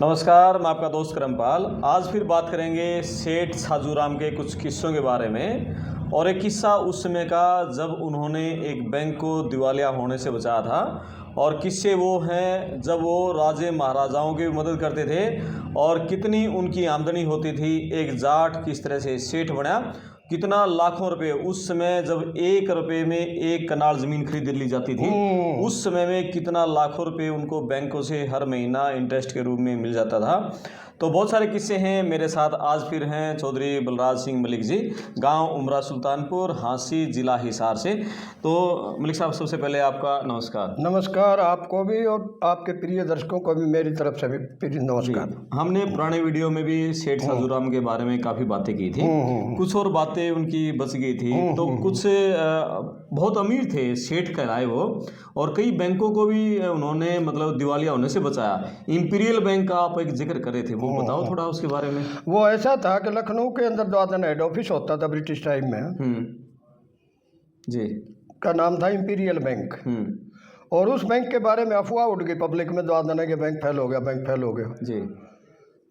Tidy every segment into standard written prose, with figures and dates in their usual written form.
नमस्कार, मैं आपका दोस्त करमपाल। आज फिर बात करेंगे सेठ छाजूराम के कुछ किस्सों के बारे में। और एक किस्सा उस समय का जब उन्होंने एक बैंक को दिवालिया होने से बचाया था, और किस्से वो हैं जब वो राजे महाराजाओं की मदद करते थे और कितनी उनकी आमदनी होती थी। एक जाट किस तरह से सेठ बना, कितना लाखों रुपए। उस समय जब 1 रुपये में 1 कनाल ज़मीन खरीद ली जाती थी, उस समय में कितना लाखों रुपए उनको बैंकों से हर महीना इंटरेस्ट के रूप में मिल जाता था। तो बहुत सारे किस्से हैं। मेरे साथ आज फिर हैं चौधरी बलराज सिंह मलिक जी, गांव उमरा सुल्तानपुर, हांसी, जिला हिसार से। तो मलिक साहब, सबसे पहले आपका नमस्कार। नमस्कार आपको भी और आपके प्रिय दर्शकों को भी मेरी तरफ से भी प्रिय नमस्कार। हमने पुराने वीडियो में भी सेठ छाजूराम के बारे में काफ़ी बातें की थी। कुछ और बातें उनकी बच गई थी, तो कुछ बहुत अमीर थे, सेठ कहलाए वो, और कई बैंकों को भी उन्होंने मतलब दिवालिया होने से बचाया। इंपीरियल बैंक का आप एक जिक्र करे थे, वो बताओ थोड़ा उसके बारे में। वो ऐसा था कि लखनऊ के अंदर द्वादन हेड ऑफिस होता था ब्रिटिश टाइम में, जी, का नाम था इंपीरियल बैंक। और उस बैंक के बारे में अफवाह उड़ गई पब्लिक में, द्वादन के बैंक फेल हो गया, बैंक फेल हो गया जी,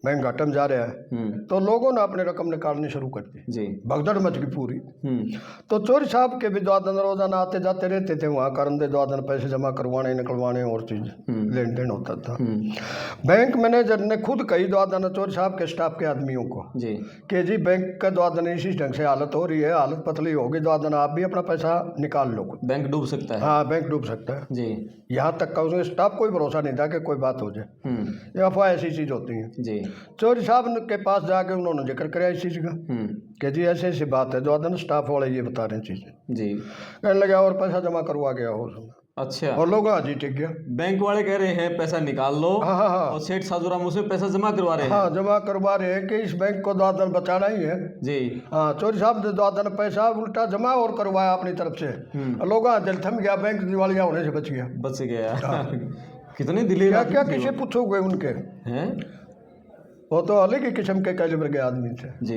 बैंक घाटे में जा रहा है। तो लोगों ने अपने रकम निकालनी शुरू कर दी जी, भगदड़ मच गई पूरी। तो चोरी साहब के भी द्वादन रोजाना आते जाते रहते थे वहाँ, करंदे द्वादन पैसे जमा करवाने निकलवाने और चीज लेन देन होता था। बैंक मैनेजर ने खुद कही द्वादन चोरी साहब के स्टाफ के आदमियों को जी, कि जी बैंक का द्वादन इसी ढंग से हालत हो रही है, हालत पतली होगी, द्वादन आप भी अपना पैसा निकाल लो, बैंक डूब सकता है। हाँ बैंक डूब सकता है जी, यहाँ तक का उसके स्टाफ कोई भरोसा नहीं था कि कोई बात हो जाए। ये अफवाह ऐसी चीज होती है। जी, चोरी साहब के पास जाके उन्होंने जिक्र कराया इस चीज का कि जी ऐसी ऐसी बात है, द्वादन स्टाफ वाले ये बता रहे हैं चीजें। जी, कहने लगा और पैसा जमा करवा गया हो उसमें। अच्छा। और लोग हाँ जी ठीक गया, बैंक वाले कह रहे हैं पैसा निकाल लो, हाँ हाँ हाँ और सेठ छाजूराम उसे पैसा जमा करवा रहे हैं। हाँ जमा करवा रहे हैं कि इस बैंक को द्वादन बचाना ही है। जी, हाँ चोरी साहब ने द्वादन पैसा उल्टा जमा और करवाया अपनी तरफ से। लोग हाँ दिल थम गया, बैंक दिवालिया होने से बच गया। बच गया। कितने दिलेर क्या आदमी क्या थे किसे वो। पूछोगे उनके, हैं? वो तो अलग ही किस्म के कैलिबर के आदमी थे। जी,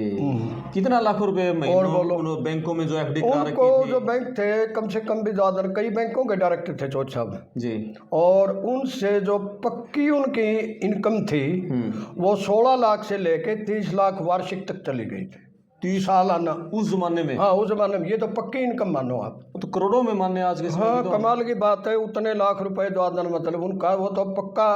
कितना लाखों रुपए महीनों उन बैंकों में जो एफडी करा उनको रखी थी। जो बैंक थे कम से कम भी द्वादन कई बैंकों के डायरेक्टर थे चोट साहब, जी, और उनसे जो पक्की उनकी इनकम थी वो 16 लाख से लेके 30 लाख वार्षिक तक चली गई थी। 30 सालाना उस जमाने में। हाँ उस जमाने में, ये तो पक्की इनकम मानो आप। वो तो करोड़ों में माने आज के समय हाँ में तो। कमाल की बात है, उतने लाख रुपए द्वादन मतलब उनका वो तो पक्का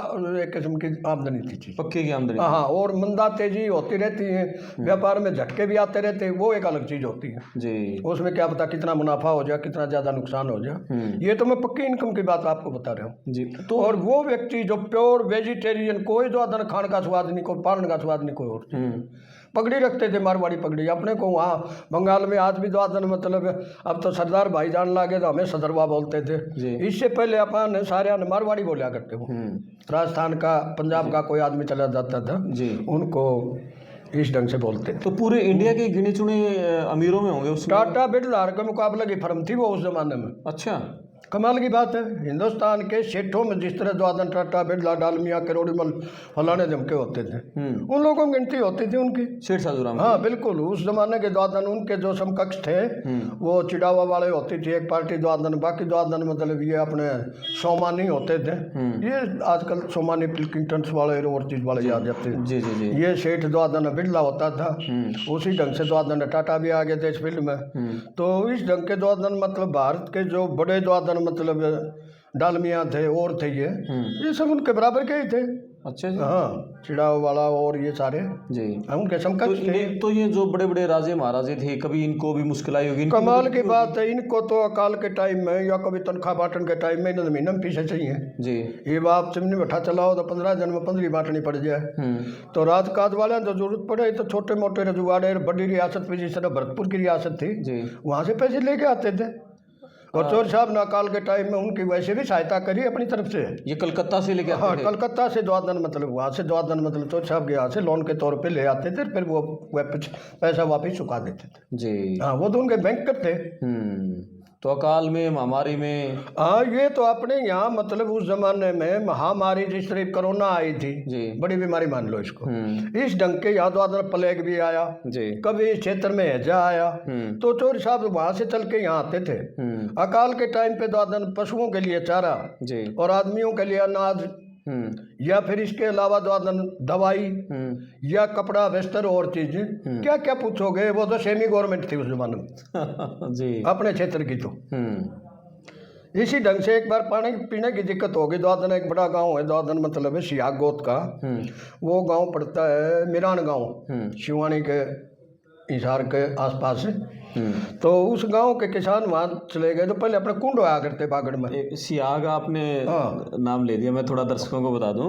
एक किस्म की आमदनी थी चीज। पक्के की आमदनी। हाँ और मंदा तेजी होती रहती है, व्यापार में झटके भी आते रहते हैं, वो एक अलग चीज होती है। जी, उसमें क्या पता कितना मुनाफा हो जाए, कितना ज्यादा नुकसान हो जाए। ये तो मैं पक्की इनकम की बात आपको बता रहा हूँ। जी, तो और वो व्यक्ति जो प्योर वेजिटेरियन, कोई द्वादन खाने का स्वाद नहीं, कोई पालन का स्वाद नहीं, कोई और पगड़ी रखते थे, मारवाड़ी पगड़ी। अपने को वहाँ बंगाल में आज भी द्वादन मतलब अब तो सरदार भाईजान लागे तो हमें सदरवा बोलते थे। इससे पहले अपन सारे मारवाड़ी बोला करते हो। राजस्थान का, पंजाब का कोई आदमी चला जाता था जी, उनको इस ढंग से बोलते थे। तो पूरे इंडिया के गिने चुने अमीरों में होंगे उसमें। टाटा बिरला के मुकाबले की फर्म थी वो उस जमाने में। अच्छा। कमाल की बात है, हिंदुस्तान के सेठों में जिस तरह द्वादन, टाटा, बिरला, डालमिया, करोड़ीमल, फलाने जमके होते थे, उन लोगों की गिनती होती थी उनकी। सेठ छाजूराम। हाँ बिल्कुल, उस जमाने के द्वादन उनके जो समकक्ष थे वो चिड़ावा वाले होती थी एक पार्टी द्वादन, बाकी द्वादन मतलब ये अपने सोमानी होते थे। ये आजकल सोमानी पिल्किंगटन वाले और चीज वाले याद जाते हैं। जी, जी, जी, ये सेठ द्वादन बिरला होता था, उसी ढंग से द्वादन टाटा भी आ गए थे इस फील्ड में। तो इस ढंग के द्वादन मतलब भारत के जो बड़े द्वादन मतलब डालमिया थे और थे ये सब उनके बराबर के ही थे। अच्छा जी। हाँ चिड़ाव वाला और ये सारे जी, उनके समकक्ष थे। तो ये जो बड़े बड़े राजे महाराजे थे, कभी इनको भी मुश्किल आई होगी? कमाल की बात है, इनको तो अकाल के टाइम में या कभी तनख्वाह बांटन के टाइम में इन्होंने महीने में पीछे चाहिए जी। ये बाप चिमनी बैठा चलाओ तो 15 दिन में 15 बांटनी पड़ जाए। तो राजकाज वाले तो जरूरत पड़े तो छोटे मोटे रजुआड़े, बड़ी रियासत पे जिस तरह भरतपुर की रियासत थी जी, वहाँ से पैसे लेके आते थे। और चोर साहब ने अकाल के टाइम में उनकी वैसे भी सहायता करी अपनी तरफ से। ये कलकत्ता से लेके आते हाँ थे? कलकत्ता से द्वादन मतलब वहाँ से द्वादन मतलब चोर साहब के यहाँ से लोन के तौर पे ले आते थे, फिर वो पैसा वापिस चुका देते थे। जी। हाँ वो तो उनके बैंकर थे। तो अकाल में, महामारी में। हाँ ये तो अपने यहाँ मतलब उस जमाने में महामारी जिस तरह कोरोना आई थी जी, बड़ी बीमारी मान लो इसको, इस ढंग के यहाँ द्वादन प्लेग भी आया जी, कभी इस क्षेत्र में हैजा आया। तो चोर साहब वहाँ से चल के यहाँ आते थे। अकाल के टाइम पे द्वादन पशुओं के लिए चारा जी, और आदमियों के लिए अनाज या फिर इसके अलावा द्वादन दवाई या कपड़ा बिस्तर और चीजें क्या क्या पूछोगे, वो तो सेमी गवर्नमेंट थी उस जमाने में जी अपने क्षेत्र की। तो इसी ढंग से एक बार पानी पीने की दिक्कत होगी। द्वादन एक बड़ा गांव है, द्वादन मतलब है सियाग गोत का। वो गांव पड़ता है मिरान गांव, शिवानी के हिसार के आसपास है। तो उस गांव के किसान वहां चले गए तो पहले अपने कुंड होया करते बागड़ में। सियाग आपने नाम ले दिया, मैं थोड़ा दर्शकों को बता दूं,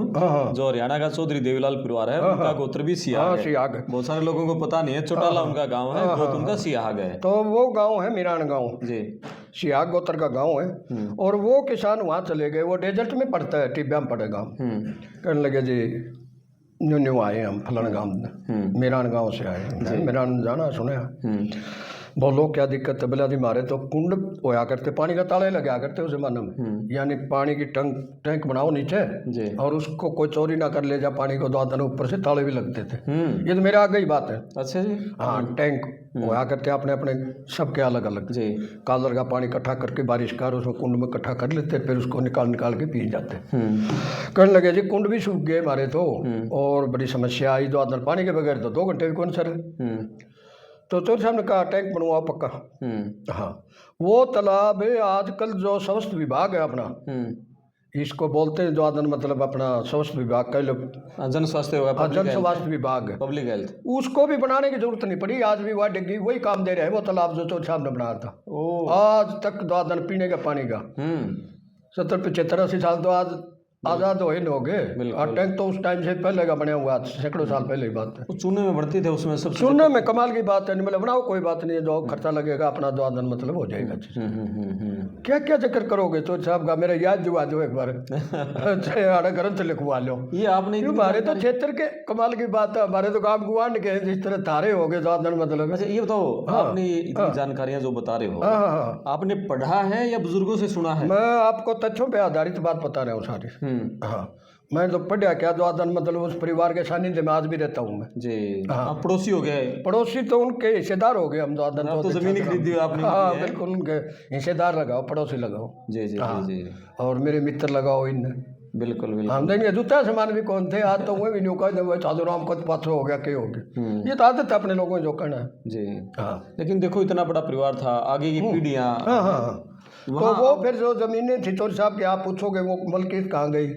जो हरियाणा का चौधरी देवीलाल परिवार है उनका गोत्र भी सियाग है। सियाग है। बहुत सारे लोगों को पता नहीं है, चौटाला उनका गांव है, गोत्र उनका सियाग है। तो वो गांव है मिरान गांव जी, सियाग गोत्र का गांव है। और वो किसान वहां चले गए, वो डेजर्ट में पड़ता है, टिब्बा में पड़ेगा। कहने लगे जी न्यू न्यू आए हम फलाना गांव में, मिरान गांव से आए। मिरान जाना सुना, बोलो क्या दिक्कत है? बोला जी मारे तो कुंड होया करते, पानी का ताले लगा करते उस जमाने में, यानी पानी की टैंक बनाओ नीचे और उसको कोई चोरी ना कर ले जा पानी को, द्वादन ऊपर से ताले भी लगते थे। ये तो मेरे आगे ही बात है। अच्छा जी। हाँ, टैंक होया करते अपने अपने सबके अलग अलग जी। कालर का पानी इकट्ठा करके बारिश का उसमें कुंड में इकट्ठा कर लेते, फिर उसको निकाल के पी जाते। कहने लगे जी कुंड भी सूख गए हमारे तो, और बड़ी समस्या आई, द्वादन पानी के बगैर तो 2 घंटे भी कौन सर। तो चौधरी साहब ने कहा टैंक बनवाओ पक्का। हाँ, वो तालाब है आजकल जो स्वास्थ्य विभाग है अपना, इसको बोलते हैं द्वादन मतलब अपना स्वास्थ्य विभाग का, जन स्वास्थ्य होगा, जन स्वास्थ्य विभाग है, पब्लिक हेल्थ, उसको भी बनाने की जरूरत नहीं पड़ी। आज भी वह डिग्गी वही काम दे रहे हैं, वो तालाब जो चौधरी साहब ने बनाया था आज तक द्वादन पीने का पानी का 70 75 80 साल तो आज आज़ाद हो गए। और टैंक तो उस टाइम से पहले का बना हुआ, सैकड़ों साल पहले की बात है। चूने में बढ़ती थे उसमें, सब चूने में कमाल की बात है, नहीं मतलब बनाओ कोई बात नहीं है, जो खर्चा लगेगा अपना द्वादन मतलब हो जाएगा। क्या क्या जिक्र करोगे तो साहब का, मेरा याद जुआ जो एक बार ग्रंथ लिखवा लो। ये आपने हमारे तो क्षेत्र के कमाल की बात है, हमारे तो काम गुआंड के जिस तरह तारे हो गए द्वादन मतलब। अच्छा ये बताओ, आपने इतनी जानकारियां जो बता रहे हो, आपने पढ़ा है या बुजुर्गों से सुना है? मैं आपको तथ्यों पे आधारित बात बता रहा हूँ सारी। हाँ, मैं तो पढ़ा क्या द्वादन मतलब उस परिवार के सानिध्य में आज भी रहता हूँ मैं जी। हाँ, आप पड़ोसी हो गए? पड़ोसी तो उनके हिस्सेदार हो गए हम द्वादन। तो जमीन खरीदी आपने? हाँ बिल्कुल, उनके हिस्सेदार लगाओ, पड़ोसी लगाओ जी जी जी। और मेरे मित्र लगाओ इन, बिल्कुल बिल्कुल। हम देंगे जूता सामान भी कौन थे, आज तो वह भी नहीं कह साधुराम को पाथर हो गया के हो गया, ये तो आदत है अपने लोगों जो कहना जी। हाँ, लेकिन देखो इतना बड़ा परिवार था, आगे की पीढ़ियाँ। हाँ, तो वो फिर जो जमीनें थी चौधरी साहब की, आप पूछोगे वो मलकियत कहाँ गई?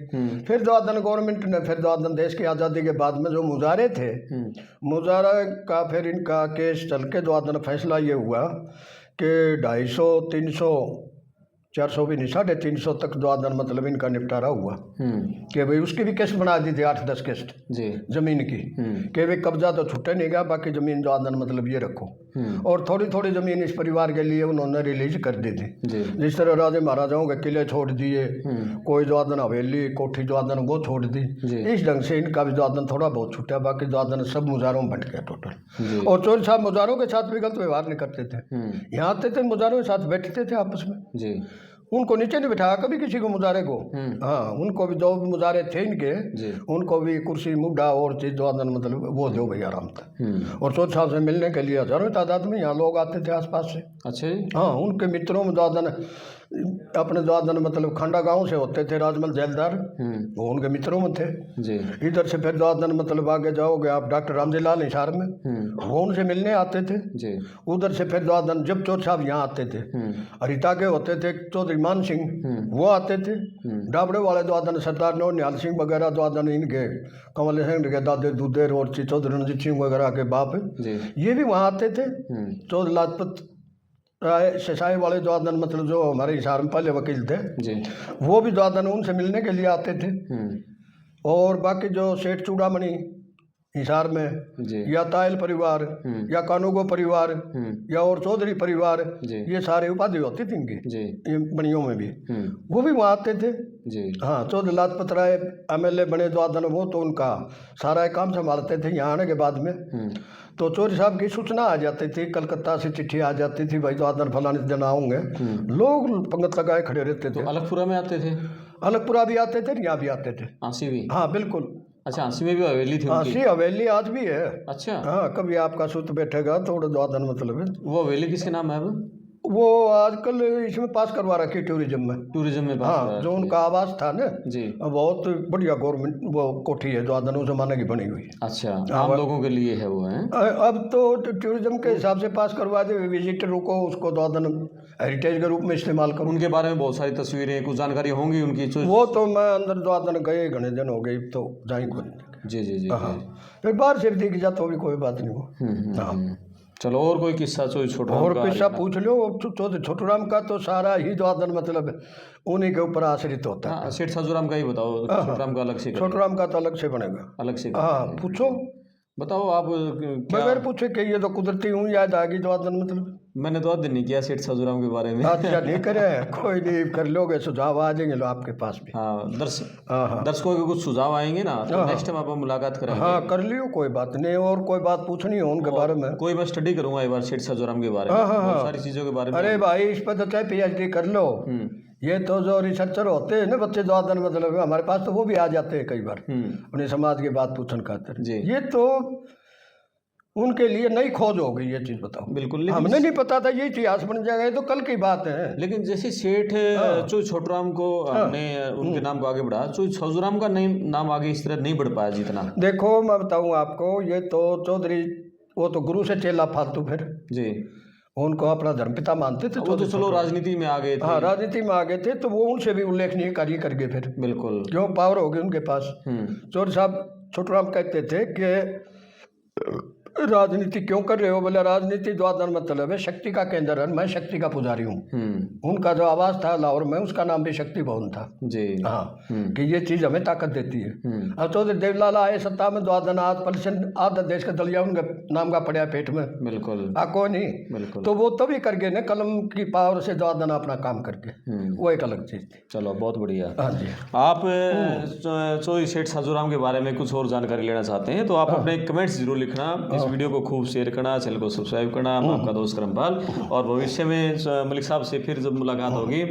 फिर द्वादन गवर्नमेंट ने, फिर द्वादन देश की आज़ादी के बाद में जो मुजारे थे, मुजारा का फिर इनका केस चल के द्वादन फैसला ये हुआ कि 250, 300, 400 भी नहीं, 350 तक द्वादन मतलब इनका निपटारा हुआ कि भाई उसकी भी किस्त बना दी थी, 8-10 किस्त जी जमीन की, कि भाई कब्जा तो छूटे नहीं गया, बाकी जमीन द्वादन मतलब ये रखो। और थोड़ी थोड़ी जमीन इस परिवार के लिए उन्होंने रिलीज कर दी थी, जिस तरह राजे महाराजाओं के किले छोड़ दिए, कोई द्वादन हवेली कोठी द्वादन वो छोड़ दी, इस ढंग से इनका भी द्वादन थोड़ा बहुत छूटा, बाकी द्वादन सब मुजारों में बट गया टोटल। और चौधरी साहब मुजारों के साथ भी गलत व्यवहार नहीं करते थे, यहाँ आते थे मुजारों के साथ बैठते थे आपस में जी, उनको नीचे नहीं बिठाया कभी किसी को मुजारे को। हाँ, उनको भी जो मुजारे थे इनके, उनको भी कुर्सी मुड्ढा और चीज द्वादन मतलब वो दो भैया आराम था। और चौधरी साहब से मिलने के लिए हजारों तादाद में यहाँ लोग आते थे आसपास से। अच्छा जी। हाँ, उनके मित्रों में द्वादन अपने द्वादन मतलब खंडा गांव से होते थे, राजमल जेलदार, वो उनके मित्रों में थे जी। इधर से फिर द्वादन मतलब आगे जाओगे आप डॉक्टर रामजीलाल हिसार में, वो उनसे मिलने आते थे जी। उधर से फिर द्वादन जब चौधरी साहब यहाँ आते थे, हरिता के होते थे चौधरी मान सिंह, वो आते थे, डाबड़े वाले द्वादन सरदार निहाल सिंह वगैरह द्वादन इनके कमल सिंह के दादे दूधेर और चौधरी रणजीत सिंह वगैरह के बाप ये भी वहाँ आते थे। चौधरी लाजपत राय सिसाई वाले द्वादन मतलब जो हमारे हिसार में पहले वकील थे जी, वो भी द्वादन उनसे मिलने के लिए आते थे। और बाकी जो सेठ चूड़ामणि हिसार में या तायल परिवार या कानूगो परिवार या और चौधरी परिवार, ये सारे उपाधि होती थी इनकी ये बनियों में भी, वो भी वहाँ आते थे जी। हाँ, चौधरी लाजपत राय MLA बने द्वादन, वो तो उनका सारा काम संभालते थे। यहाँ आने के बाद में तो चौधरी साहब की सूचना आ जाती थी, कलकत्ता से चिट्ठी आ जाती थी, भाई द्वादन फलाने दिन आऊँगे, लोग पंगत लगाए खड़े रहते थे। तो अलगपुरा में आते थे? अलगपुरा भी आते थे, यहाँ भी आते थे, हाँसी भी। हाँ बिल्कुल। अच्छा, हाँसी में भी हवेली थी? हाँसी हवेली आज भी है। अच्छा। हाँ, कभी आपका सूत बैठेगा तो द्वादन मतलब है। वो हवेली किसके नाम है अब? वो आजकल इसमें पास करवा रखी टूरिज्म में। टूरिज्म में पास हाँ, जो उनका आवास था ना जी। बहुत बढ़िया गवर्नमेंट वो कोठी है, जो आदनों जमाने की बनी हुई है। अच्छा, आम लोगों के लिए है वो, है? अब तो टूरिज्म के हिसाब से पास करवा दे, विजिटर को उसको द्वादन हेरिटेज के रूप में इस्तेमाल करूँ। उनके बारे में बहुत सारी तस्वीरें, कुछ जानकारी होंगी उनकी वो तो मैं अंदर द्वादन गए घने दिन हो गए, तो जाएंगे। जी जी जी। हाँ, फिर बाहर से दिख जा तो भी कोई बात नहीं हो। हाँ, चलो और कोई किस्सा छोटा और किस्सा पूछ लो। छोटूराम का तो सारा ही द्वादन मतलब उन्हीं के ऊपर आश्रित होता है। हाँ, सेठ साजूराम का ही बताओ, छोटूराम का अलग से छोटूराम का तो अलग से बनेगा, अलग से। हाँ पूछो, बताओ आप क्या? बगैर पूछे कि ये तो कुदरती हूँ याद आ गई द्वादन मतलब। मैंने तो दिन नहीं किया सेठ साजूराम के बारे में। अच्छा नहीं करे, कोई नहीं, कर लोगे, सुझाव आ जाएंगे लो आपके पास भी। हाँ, दर्शकों के कुछ सुझाव आएंगे ना, तो नेक्स्ट टाइम आप मुलाकात करेंगे। हाँ कर लियो, कोई बात नहीं। और कोई बात पूछनी हो उनके बारे में? कोई मैं स्टडी करूंगा एक बार सेठ साजूराम के बारे में, बहुत सारी चीजों के बारे में। अरे भाई इस पर तो चाहे PhD कर लो। ये तो जो रिसर्चर होते हैं ना बच्चे द्वादन मतलब, हमारे पास तो वो भी आ जाते हैं कई बार अपने समाज की बात पूछन खातिर। ये तो उनके लिए नई खोज हो गई, ये चीज बताओ। बिल्कुल, हमने नहीं पता था ये इतिहास बन जाएगा, ये तो कल की बात है। लेकिन जैसे सेठ चोई छोटूराम को हमने उनके नाम को आगे बढ़ा, चोई साजूराम का नाम आगे इस तरह नहीं बढ़ पाया जितना। देखो मैं बताऊं आपको, ये तो चौधरी वो तो गुरु से चेला फालतू, फिर जी उनको अपना धर्मपिता मानते थे। वो तो चलो राजनीति में आ गए थे। हाँ, राजनीति में आ गए थे, तो वो उनसे भी उल्लेखनीय कार्य कर गए फिर। बिल्कुल, क्यों, पावर हो गई उनके पास। चौधरी साहब छोटूराम कहते थे कि राजनीति क्यों कर रहे हो? बोले राजनीति द्वादन मतलब है शक्ति का केंद्र है, मैं शक्ति का पुजारी हूँ। उनका जो आवास था लाहौर में, उसका नाम भी शक्ति भवन था जी। हाँ, कि ये चीज हमें ताकत देती है। अब चौधरी देवलाल आए सत्ता में, द्वादन आधा देश का दलिया उनके नाम का पड़ा पेट में। बिल्कुल, को नहीं, बिल्कुल। तो वो तभी कर गए ना कलम की पावर से द्वादन अपना काम करके, वो एक अलग चीज थी। चलो बहुत बढ़िया। हाँ जी। आप चोई सेठ साजूराम के बारे में कुछ और जानकारी लेना चाहते हैं तो आप अपने कमेंट्स जरूर लिखना, इस वीडियो को खूब शेयर करना, चैनल को सब्सक्राइब करना। मैं आपका दोस्त करमपाल, और भविष्य में मलिक साहब से फिर जब मुलाकात होगी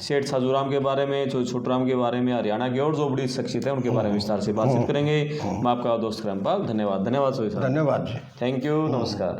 सेठ साजूराम के बारे में, चोई छोटूराम के बारे में, हरियाणा की और जो बड़ी शख्सियत है उनके बारे में विस्तार से बातचीत करेंगे। मैं आपका दोस्त करमपाल, धन्यवाद। धन्यवाद चोई साहब, धन्यवाद जी, थैंक यू, नमस्कार।